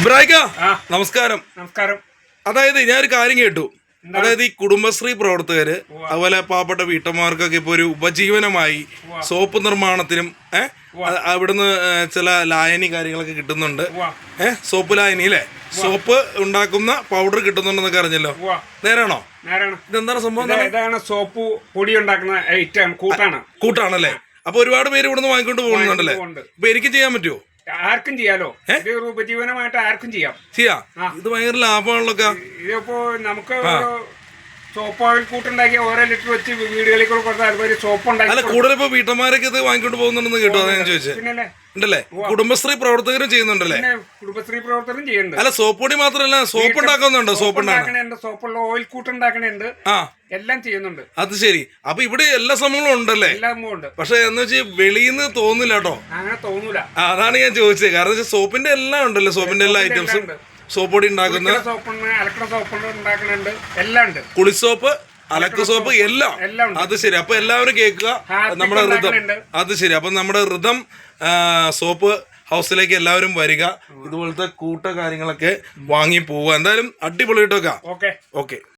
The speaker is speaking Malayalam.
ബ്രായിക്ക നമസ്കാരം. നമസ്കാരം. അതായത് ഞാനൊരു കാര്യം കേട്ടു. അതായത് ഈ കുടുംബശ്രീ പ്രവർത്തകര് അതുപോലെ പാവപ്പെട്ട വീട്ടമ്മമാർക്കൊക്കെ ഇപ്പൊ ഒരു ഉപജീവനമായി സോപ്പ് നിർമ്മാണത്തിനും അവിടുന്ന് ചില ലായനി കാര്യങ്ങളൊക്കെ കിട്ടുന്നുണ്ട്. സോപ്പ് ലായനി അല്ലേ, സോപ്പ് ഉണ്ടാക്കുന്ന പൗഡർ കിട്ടുന്നുണ്ടെന്നൊക്കെ അറിഞ്ഞല്ലോ. നേരാണോ? ഇതെന്താണ് സംഭവം? ഇതാണ് സോപ്പ് പൊടി ഉണ്ടാക്കുന്ന ഐറ്റം, കൂട്ടാണല്ലേ. അപ്പൊ ഒരുപാട് പേര് ഇവിടുന്ന് വാങ്ങിക്കൊണ്ട് പോകുന്നുണ്ടല്ലേ. അപ്പൊ എനിക്ക് ചെയ്യാൻ പറ്റുമോ? ആർക്കും ചെയ്യാലോ, ഉപജീവനമായിട്ട് ആർക്കും ചെയ്യാം. ഇത് ഭയങ്കര ലാഭമാണല്ലോ. ഇതിപ്പോ നമുക്ക് സോപ്പ് ഓയിൽ കൂട്ടുണ്ടാക്കിയ ഓരോ ലിറ്റർ വെച്ച് വീടുകളിൽ കൂടെ കൊടുത്താൽ സോപ്പ് ഉണ്ടാക്കി. അല്ല, കൂടുതൽ ഇപ്പൊ വീട്ടന്മാരൊക്കെ ഇത് വാങ്ങിക്കൊണ്ട് പോകുന്നുണ്ടെന്ന് കേട്ടോ. അതാ ഞാൻ ചോദിച്ചത്. ഉണ്ടല്ലേ, കുടുംബശ്രീ പ്രവർത്തകരും ചെയ്യുന്നുണ്ടല്ലേ? കുടുംബശ്രീ പ്രവർത്തകരും ചെയ്യുന്നുണ്ട്. അല്ല, സോപ്പ് പൊടി മാത്രമല്ല, സോപ്പ് ഉണ്ടാക്കുന്നുണ്ടോ? സോപ്പ് ഉണ്ടാക്കണുണ്ട്, സോപ്പുള്ള ഓയിൽ കൂട്ടുണ്ടാക്കണുണ്ട്, എല്ലാം ചെയ്യുന്നുണ്ട്. അത് ശരി. അപ്പൊ ഇവിടെ എല്ലാ സംഭവങ്ങളും ഉണ്ടല്ലേ? എല്ലാം ഉണ്ട്. പക്ഷെ എന്ന് വെച്ചാൽ വെളിയിന്ന് തോന്നില്ല കേട്ടോ. അങ്ങനെ തോന്നൂല. അതാണ് ഞാൻ ചോദിച്ചത്. കാരണം സോപ്പിന്റെ എല്ലാം ഉണ്ടല്ലോ, സോപ്പിന്റെ എല്ലാ ഐറ്റംസും. സോപ്പ് പൊടി ഉണ്ടാക്കുന്ന സോപ്പുണ്ട്, അലക്കണ സോപ്പുണ്ട്, ഉണ്ടാക്കുന്നുണ്ട്, എല്ലാം ഉണ്ട്. കുളിസോപ്പ്, അലക്ക് സോപ്പ് എല്ലാം. അത് ശരി. അപ്പൊ എല്ലാവരും കേൾക്കുക, നമ്മുടെ ഋതം. അത് ശരി. അപ്പൊ നമ്മുടെ ഋതം സോപ്പ് ഹൗസിലേക്ക് എല്ലാവരും വരിക. ഇതുപോലത്തെ കൂട്ട കാര്യങ്ങളൊക്കെ വാങ്ങി പോവുക. എന്തായാലും അടിപൊളി കേട്ടോക്കാം. ഓക്കെ.